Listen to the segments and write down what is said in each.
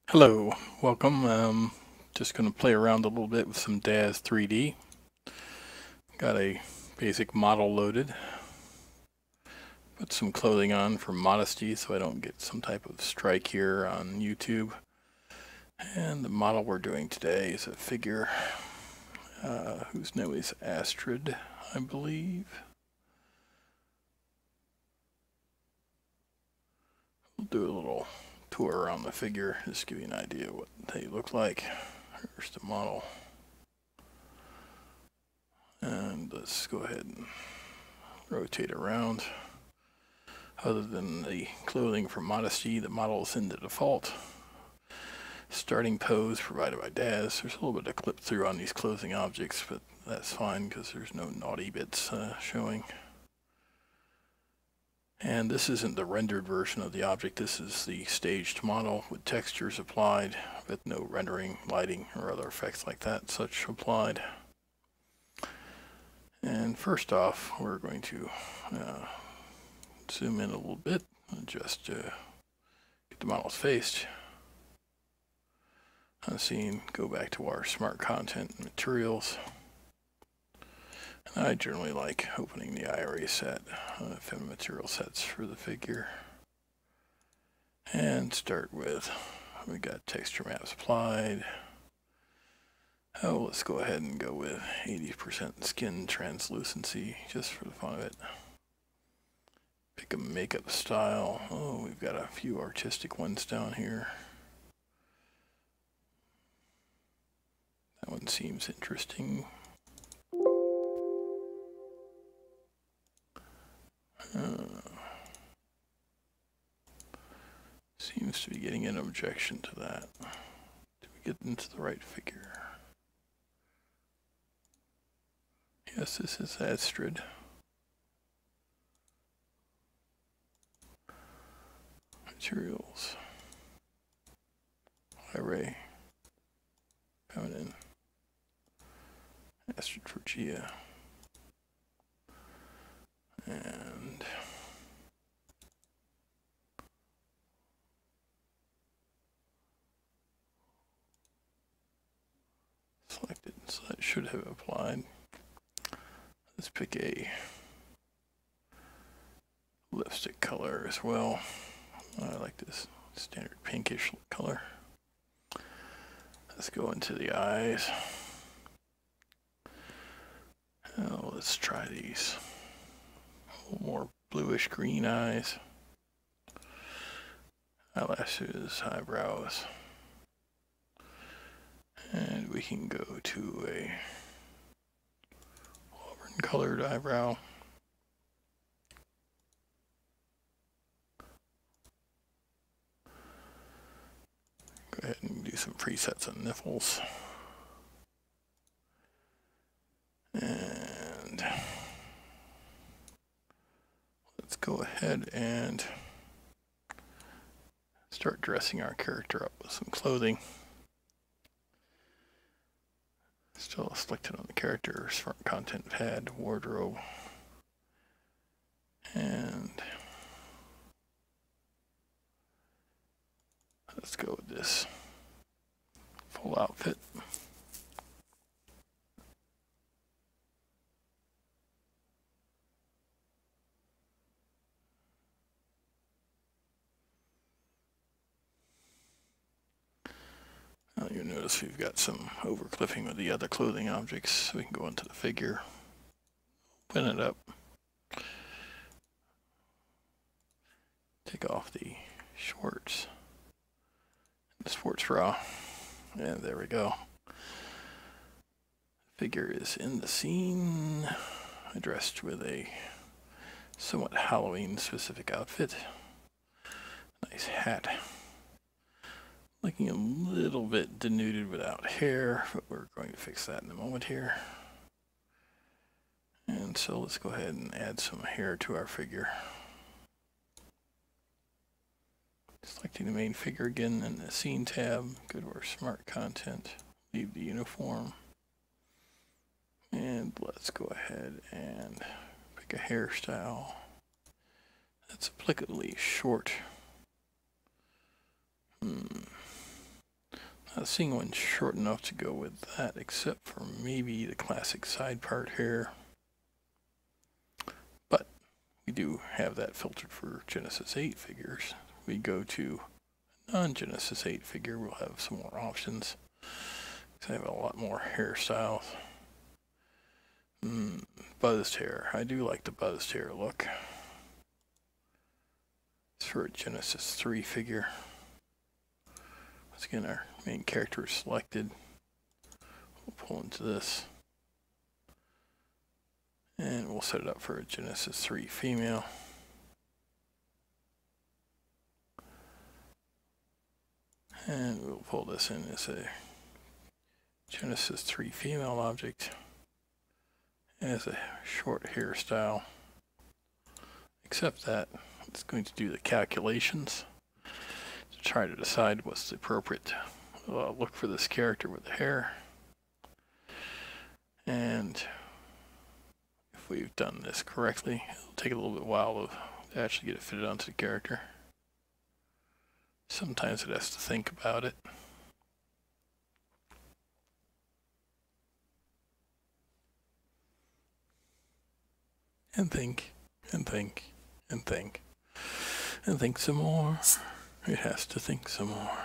Hello, welcome. Just going to play around a little bit with some Daz 3D. Got a basic model loaded. Put some clothing on for modesty so I don't get some type of strike here on YouTube. And the model we're doing today is a figure whose name is Astrid, I believe. We'll do a little tour around the figure, just to give you an idea of what they look like. Here's the model. And let's go ahead and rotate around. Other than the clothing for modesty, the model is in the default starting pose provided by Daz. There's a little bit of clip through on these closing objects, but that's fine because there's no naughty bits showing. And this isn't the rendered version of the object. This is the staged model with textures applied, with no rendering, lighting, or other effects like that such applied. And first off, we're going to zoom in a little bit and just get the model's face. Unseen, go back to our smart content materials. And I generally like opening the IRA set, film material sets for the figure. And start with, we got texture maps applied. Oh, let's go ahead and go with 80% skin translucency, just for the fun of it. Pick a makeup style. Oh, we've got a few artistic ones down here. That one seems interesting. Seems to be getting an objection to that. Did we get into the right figure? Yes, this is Astrid. Materials. Array. Feminine. Astrid Forgia. And selected, so that should have applied. Let's pick a lipstick color as well. I like this standard pinkish color. Let's go into the eyes. Oh, let's try these. A little more bluish green eyes. Eyelashes, eyebrows. And we can go to a auburn colored eyebrow. Go ahead and do some presets on nipples. And let's go ahead and start dressing our character up with some clothing. Still selected on the character, smart content pad, wardrobe. And let's go with this full outfit. Now you'll notice we've got some overclipping with the other clothing objects. So we can go into the figure, open it up, take off the shorts, the sports bra, and there we go. Figure is in the scene, dressed with a somewhat Halloween specific outfit. Nice hat. Looking a little bit denuded without hair, but we're going to fix that in a moment here. And so let's go ahead and add some hair to our figure. Selecting the main figure again in the scene tab, go to our smart content, leave the uniform. And let's go ahead and pick a hairstyle that's applicably short. Not seeing one short enough to go with that, except for maybe the classic side part here. But we do have that filtered for Genesis 8 figures. We go to non-Genesis 8 figure, we'll have some more options. I have a lot more hairstyles. Buzzed hair. I do like the buzzed hair look. It's for a Genesis 3 figure. Once again, our main character is selected. We'll pull into this. And we'll set it up for a Genesis 3 female. And we'll pull this in as a Genesis 3 female object. As a short hairstyle. Except that it's going to do the calculations to try to decide what's the appropriate look for this character with the hair. And if we've done this correctly, it'll take a little bit while to actually get it fitted onto the character. Sometimes it has to think about it. And think, and think, and think, and think some more. It has to think some more.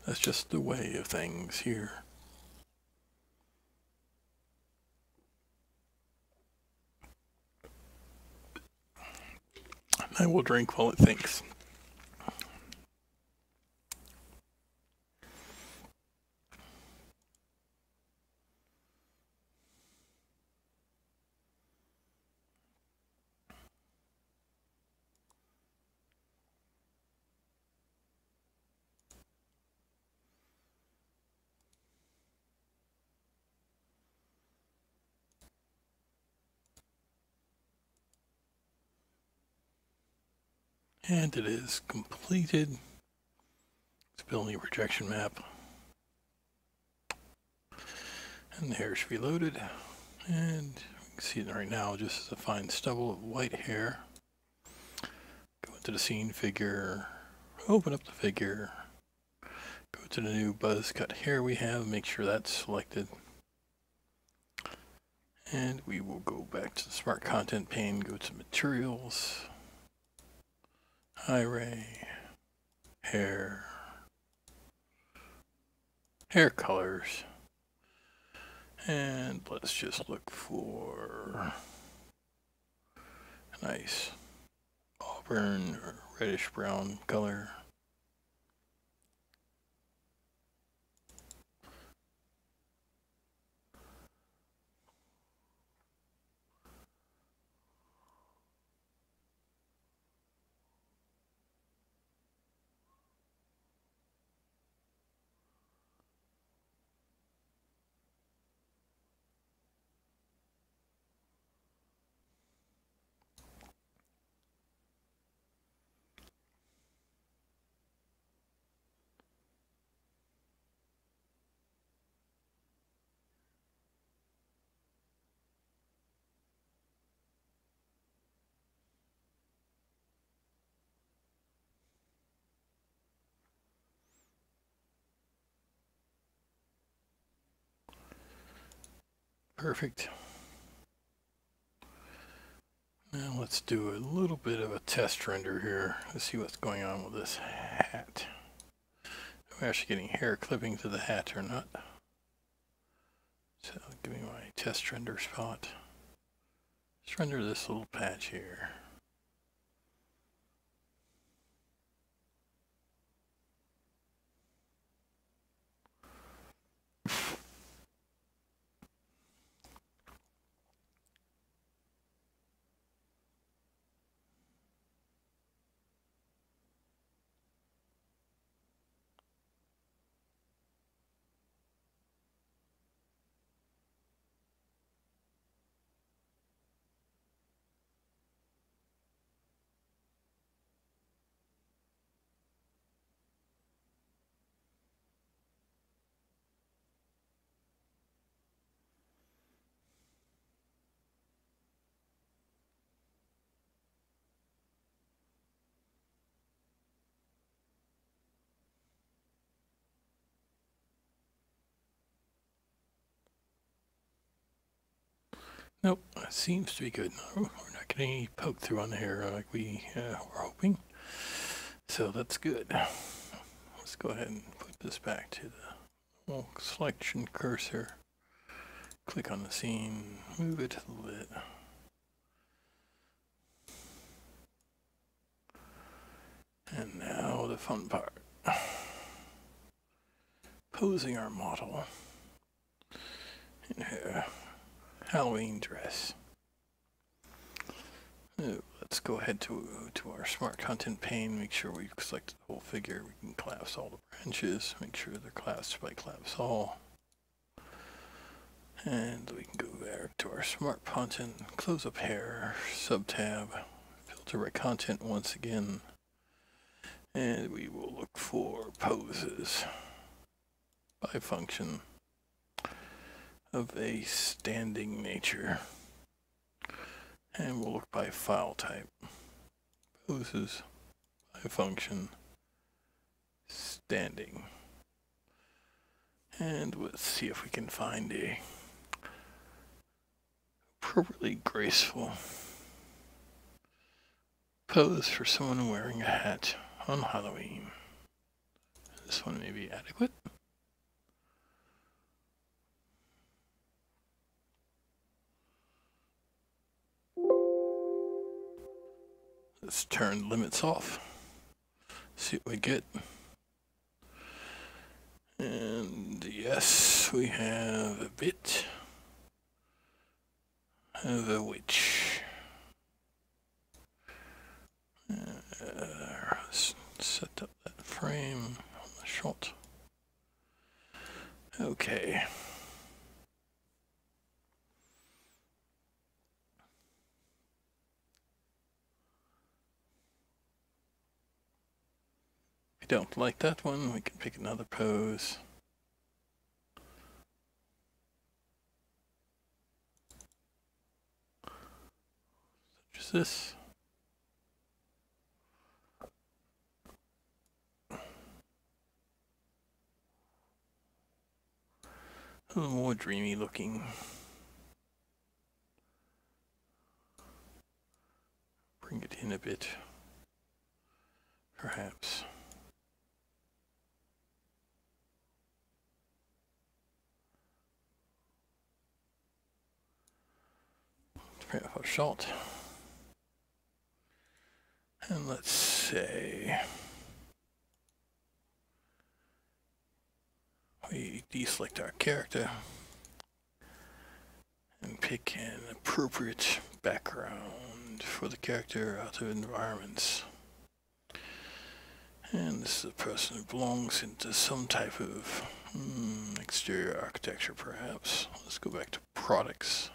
That's just the way of things here. I will drink while it thinks. And it is completed. It's building a projection map. And the hair should be loaded. And you can see it right now just as a fine stubble of white hair. Go into the scene figure, open up the figure, go to the new buzz cut hair we have, make sure that's selected. And we will go back to the Smart Content pane, go to Materials, Array, Hair, Hair Colors, and let's just look for a nice auburn or reddish brown color. Perfect. Now let's do a little bit of a test render here. Let's see what's going on with this hat. Am I actually getting hair clipping to the hat or not? So give me my test render spot. Let's render this little patch here. Seems to be good. No, we're not getting any poke through on the hair like we were hoping. So that's good. Let's go ahead and put this back to the little selection cursor. Click on the scene, move it a little bit. And now the fun part. Posing our model in her Halloween dress. Let's go ahead to our smart content pane, make sure we've selected the whole figure. We can collapse all the branches, make sure they're collapsed by collapse all. And we can go back to our smart content, close up hair, sub-tab, filter by content once again. And we will look for poses by function of a standing nature. And we'll look by file type. Poses by function standing. And let's see if we can find a appropriately graceful pose for someone wearing a hat on Halloween. This one may be adequate. Let's turn limits off. See what we get. And yes, we have a bit of a witch. Let's set up that frame on the shot. Okay. If you don't like that one, we can pick another pose. Such as this. A little more dreamy looking. Bring it in a bit, perhaps. Turn off our shot. And let's say we deselect our character and pick an appropriate background for the character out of environments. And this is a person who belongs into some type of exterior architecture, perhaps. Let's go back to products.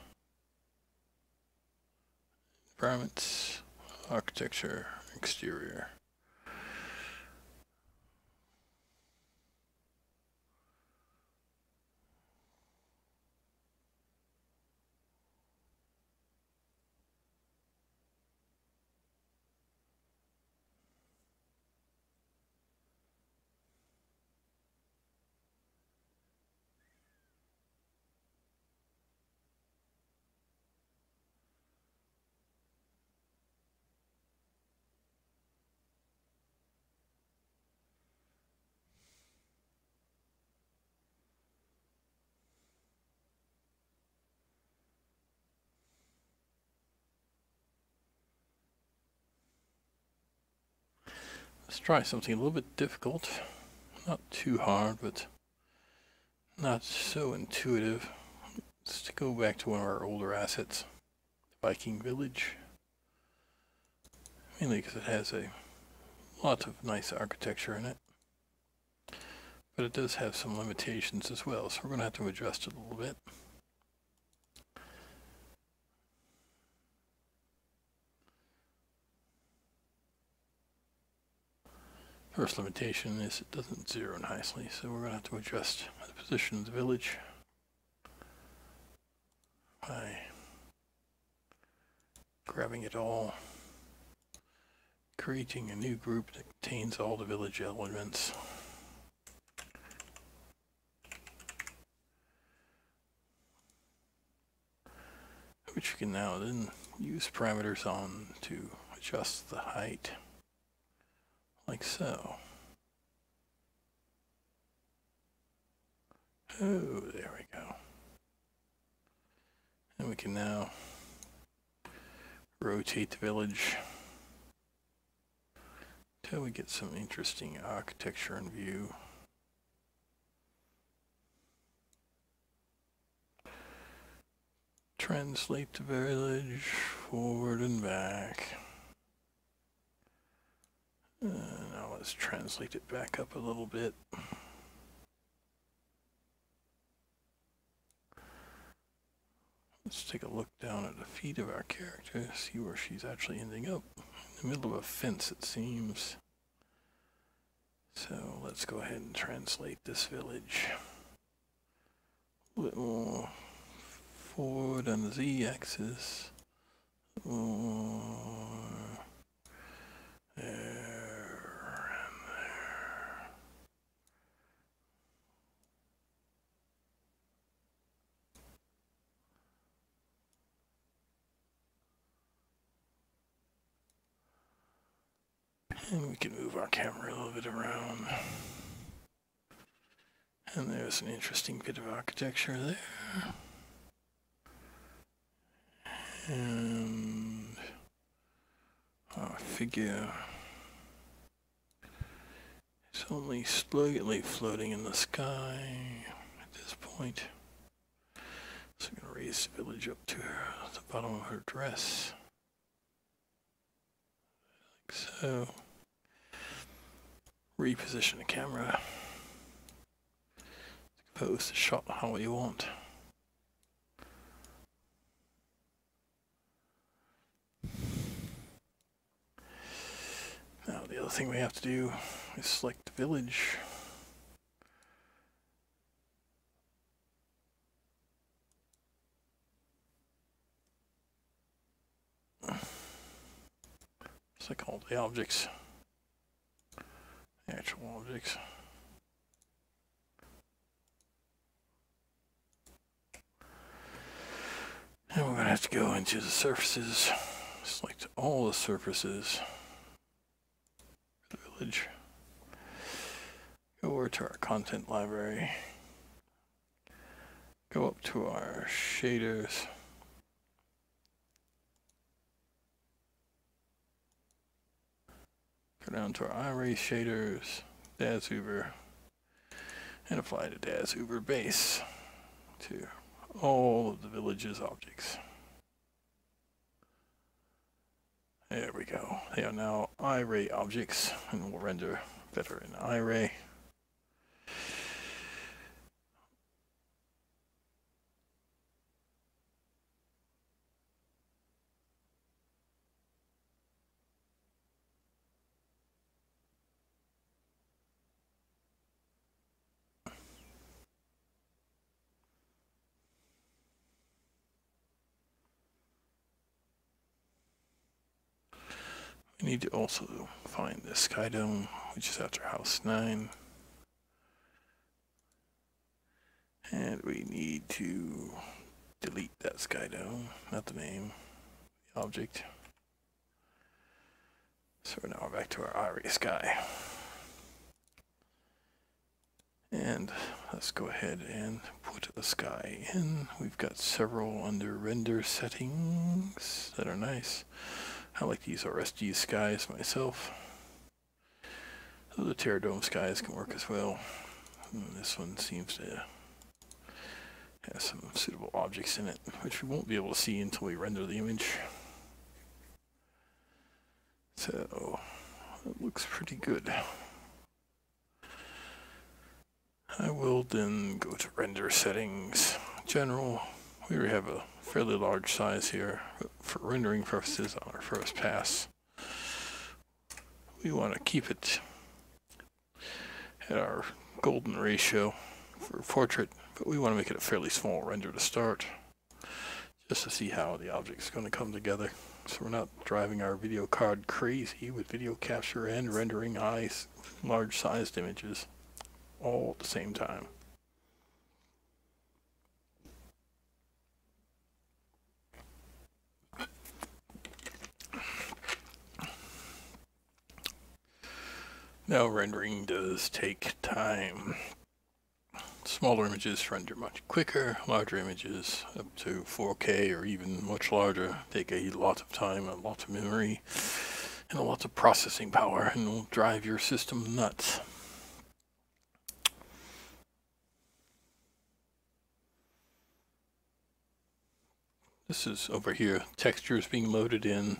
Environments, architecture, exterior. Let's try something a little bit difficult. Not too hard, but not so intuitive. Let's go back to one of our older assets, Viking Village. Mainly because it has a lot of nice architecture in it. But it does have some limitations as well, so we're going to have to adjust it a little bit. First limitation is it doesn't zero nicely, so we're going to have to adjust the position of the village by grabbing it all, creating a new group that contains all the village elements. which you can now then use parameters on to adjust the height, like so. Oh, there we go. And we can now rotate the village till we get some interesting architecture in view. Translate the village forward and back. Now let's translate it back up a little bit. Let's take a look down at the feet of our character, see where she's actually ending up. In the middle of a fence, it seems. So let's go ahead and translate this village. A bit more forward on the z-axis. There and there. And we can move our camera a little bit around. And there's an interesting bit of architecture there. And our figure is only slightly floating in the sky at this point. So I'm going to raise the village up to the bottom of her dress. Like so. Reposition the camera. Compose the shot how you want. Now the other thing we have to do is select the village. Select all the objects. Actual objects. And we're going to have to go into the surfaces, select all the surfaces for the village. Go over to our content library. Go up to our shaders. Go down to our iRay shaders, Daz Uber, and apply the Daz Uber base to all of the village's objects. There we go. They are now iRay objects and will render better in iRay. We need to also find the sky dome, which is after house 9. And we need to delete that sky dome, not the name, the object. So now we're back to our iRay sky. And let's go ahead and put the sky in. We've got several under render settings that are nice. I like to use RSG skies myself. So the Terradome skies can work as well. And this one seems to have some suitable objects in it, which we won't be able to see until we render the image. So it looks pretty good. I will then go to render settings, general. We already have a fairly large size here, but for rendering purposes on our first pass, we want to keep it at our golden ratio for portrait, but we want to make it a fairly small render to start, just to see how the object's going to come together. So we're not driving our video card crazy with video capture and rendering large sized images all at the same time. Now rendering does take time. Smaller images render much quicker. Larger images up to 4K or even much larger take a lot of time, a lot of memory, and a lot of processing power, and will drive your system nuts. This is over here, textures being loaded in.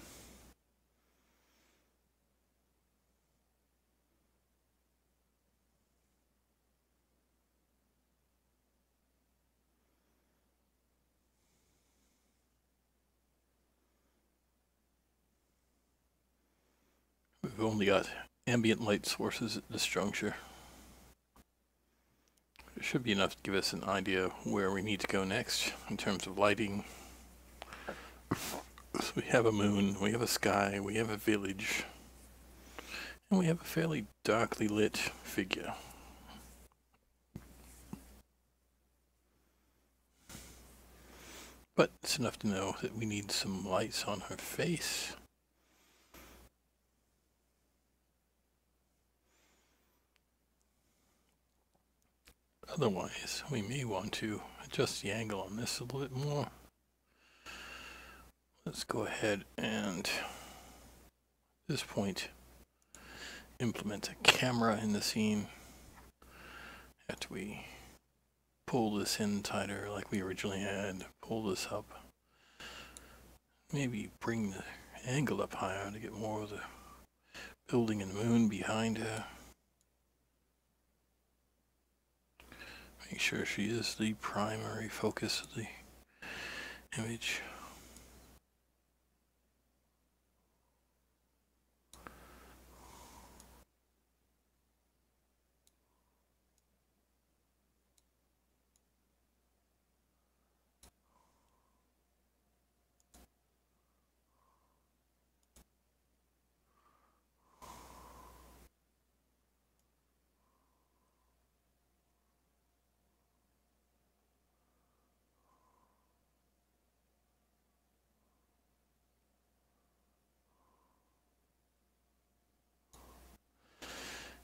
We've only got ambient light sources at this juncture. It should be enough to give us an idea where we need to go next in terms of lighting. So we have a moon, we have a sky, we have a village, and we have a fairly darkly lit figure. But it's enough to know that we need some lights on her face. Otherwise, we may want to adjust the angle on this a little bit more. Let's go ahead and, at this point, implement a camera in the scene. After we pull this in tighter like we originally had, pull this up. Maybe bring the angle up higher to get more of the building and the moon behind her. Make sure she is the primary focus of the image.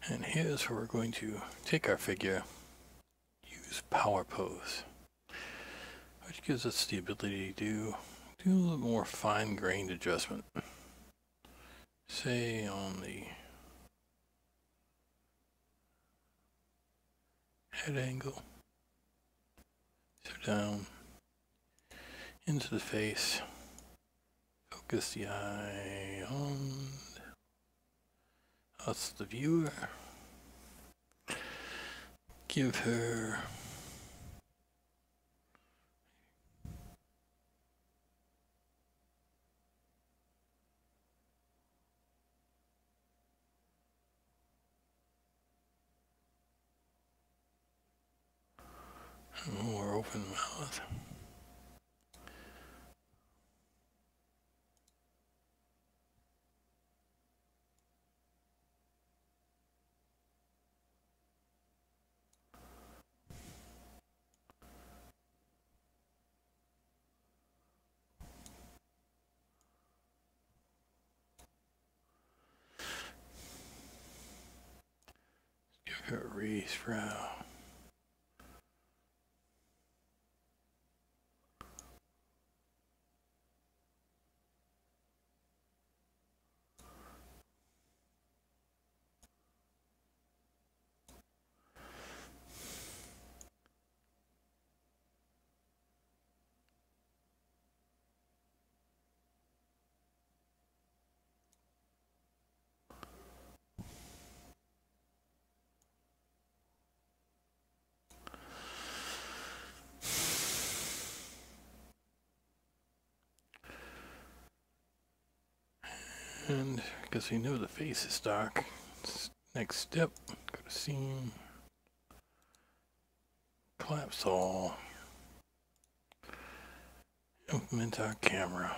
And here's where we're going to take our figure, use power pose, which gives us the ability to do a little more fine-grained adjustment. Say on the head angle, so down into the face, focus the eye on us, the viewer. Give her a more open mouth. Give her a raised brow. And because we know the face is dark, next step, go to scene, collapse all, implement our camera.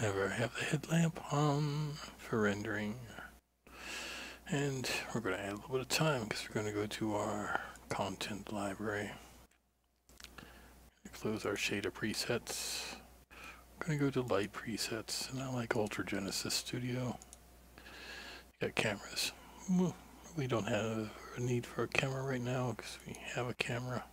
Never have the headlamp on for rendering. And we're going to add a little bit of time because we're going to go to our content library. Close our shader presets. We're going to go to light presets, and I like Daz Studio. Got cameras. We don't have a need for a camera right now because we have a camera.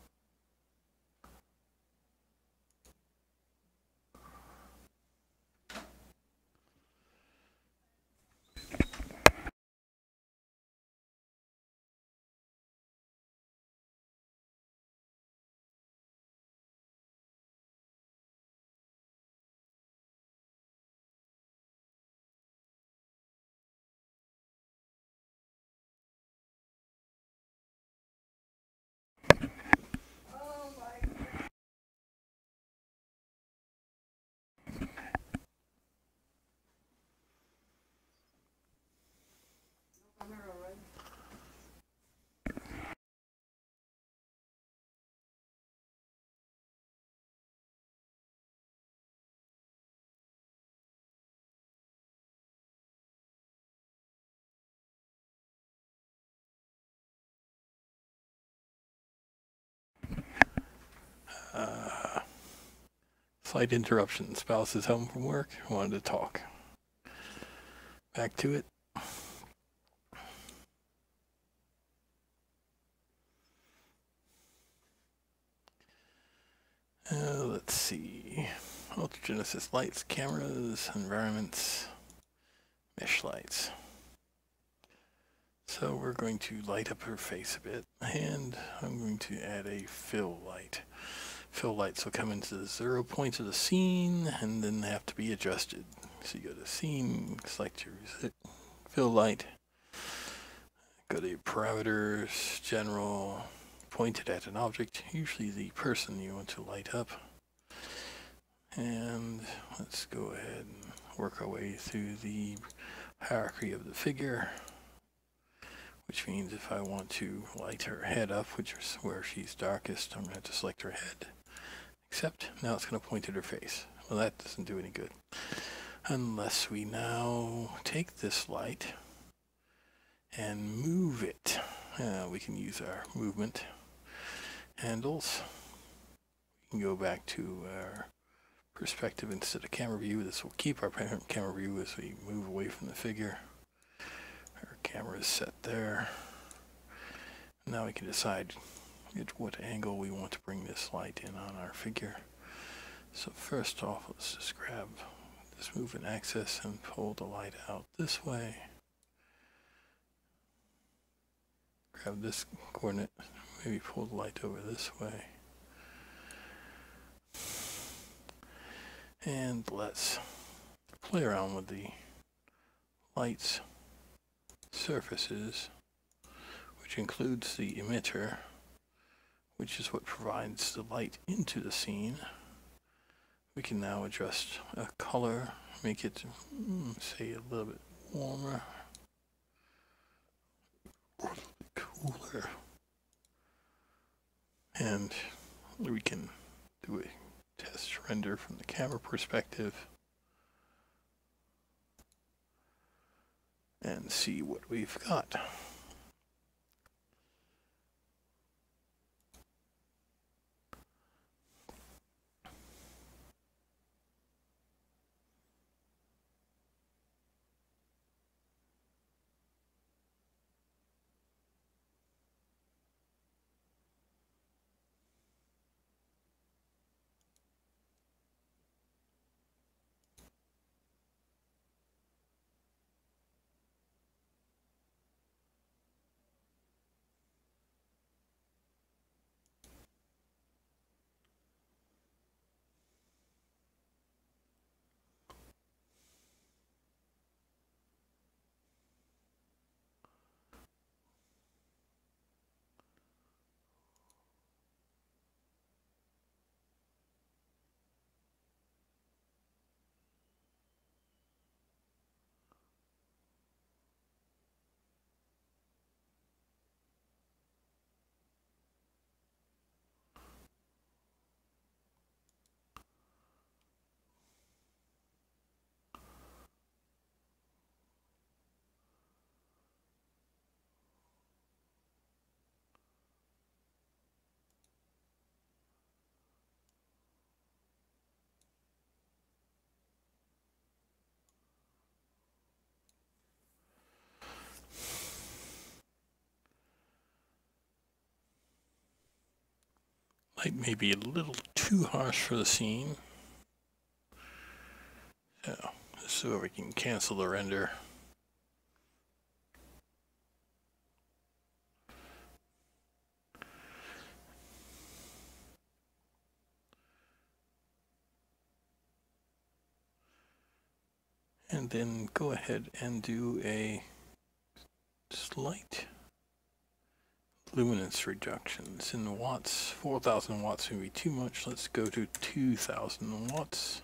Slight interruption. Spouse is home from work. Wanted to talk. Back to it. Let's see. Ultragenesis lights, cameras, environments, mesh lights. So we're going to light up her face a bit, and I'm going to add a fill light. Fill lights will come into the 0 point of the scene, and then they have to be adjusted. So you go to scene, select your fill light, go to your parameters, general, point it at an object, usually the person you want to light up. And let's go ahead and work our way through the hierarchy of the figure, which means if I want to light her head up, which is where she's darkest, I'm going to have to select her head. Except now it's going to point at her face. Well, that doesn't do any good. Unless we now take this light and move it. We can use our movement handles. We can go back to our perspective instead of camera view. This will keep our camera view as we move away from the figure. Our camera is set there. Now we can decide at what angle we want to bring this light in on our figure. So first off, let's just grab this movement axis and pull the light out this way. Grab this coordinate, maybe pull the light over this way. And let's play around with the light's surfaces, which includes the emitter, which is what provides the light into the scene. We can now adjust a color, make it, say, a little bit warmer, or a little bit cooler. And we can do a test render from the camera perspective and see what we've got. Light may be a little too harsh for the scene. So this is where we can cancel the render. And then go ahead and do a slight luminance reductions in watts. 4,000 watts would be too much. Let's go to 2,000 watts.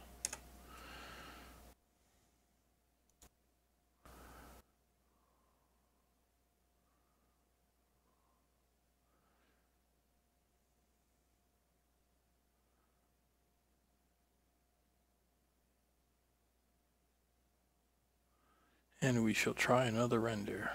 And we shall try another render.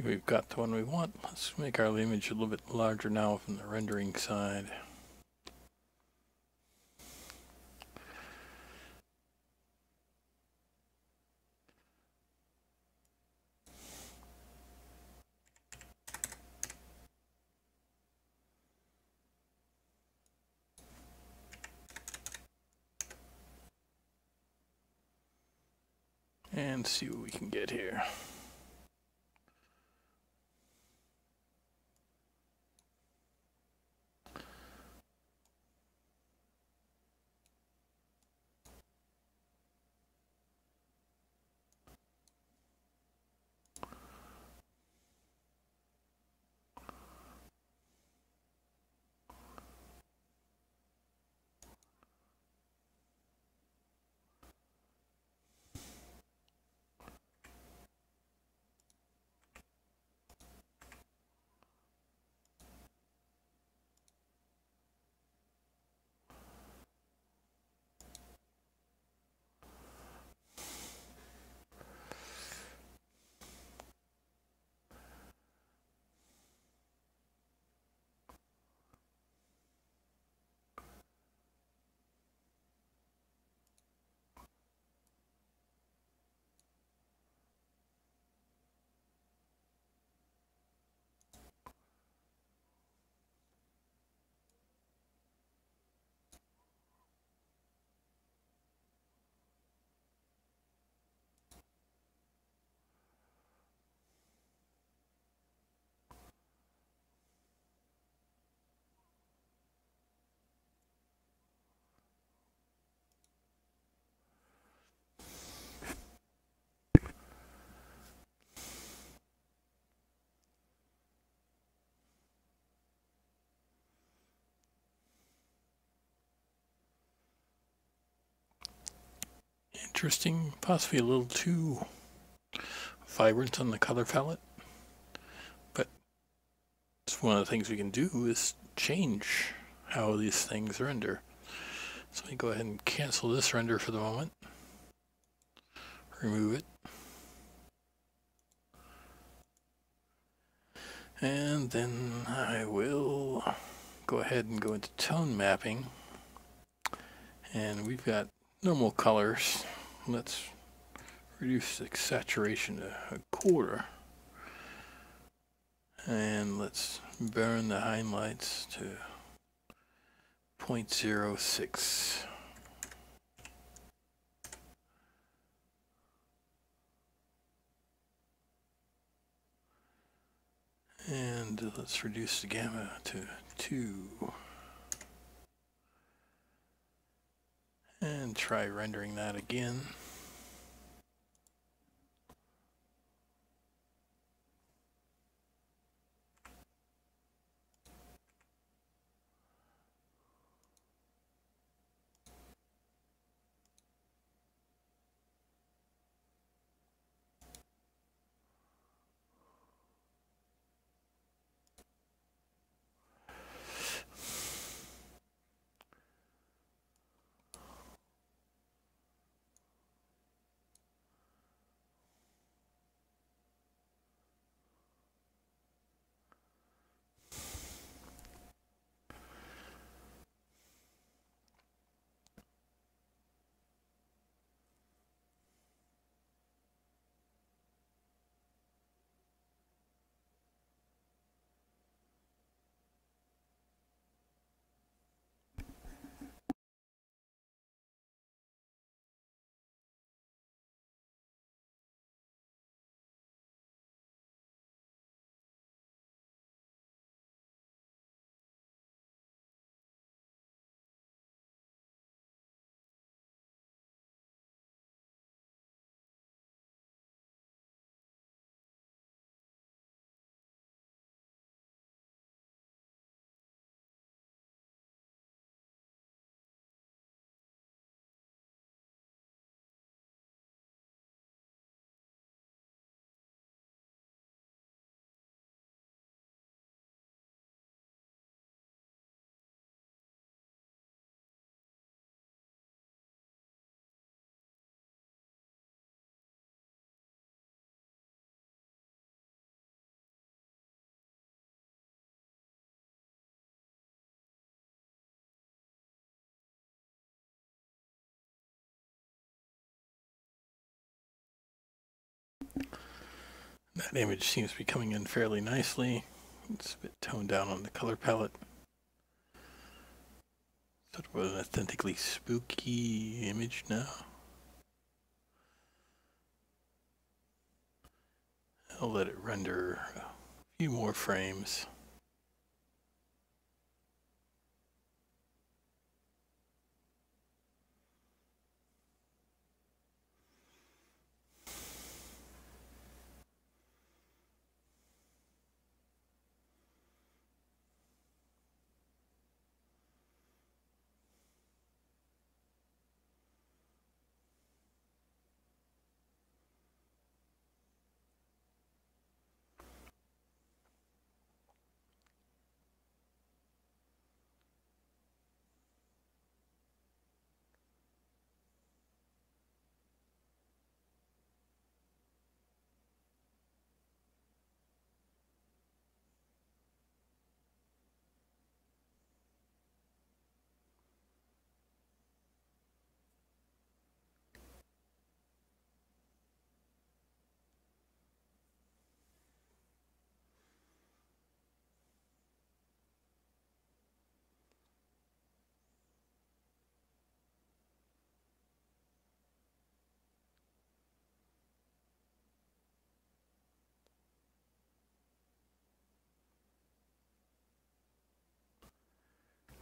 We've got the one we want. Let's make our image a little bit larger now from the rendering side. And see what we can get here. Interesting, possibly a little too vibrant on the color palette, but it's one of the things we can do is change how these things render. So let me go ahead and cancel this render for the moment, remove it, And then I will go ahead and go into tone mapping. And we've got normal colors. Let's reduce the saturation to a quarter. And let's burn the highlights to 0.06. And let's reduce the gamma to 2. And try rendering that again. That image seems to be coming in fairly nicely. It's a bit toned down on the color palette. Sort of an authentically spooky image now. I'll let it render a few more frames.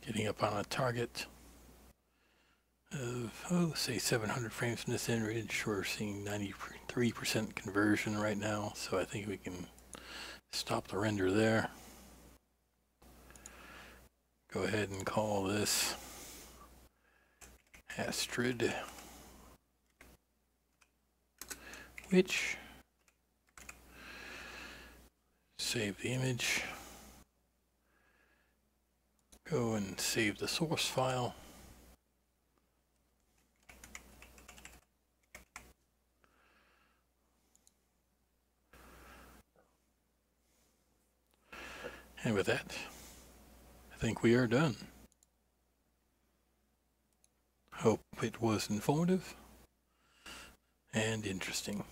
Getting up on a target of, say 700 frames from this image. We're seeing 93% conversion right now, so I think we can stop the render there. Go ahead and call this Astrid, which save the image. Go and save the source file. And with that, I think we are done. Hope it was informative and interesting.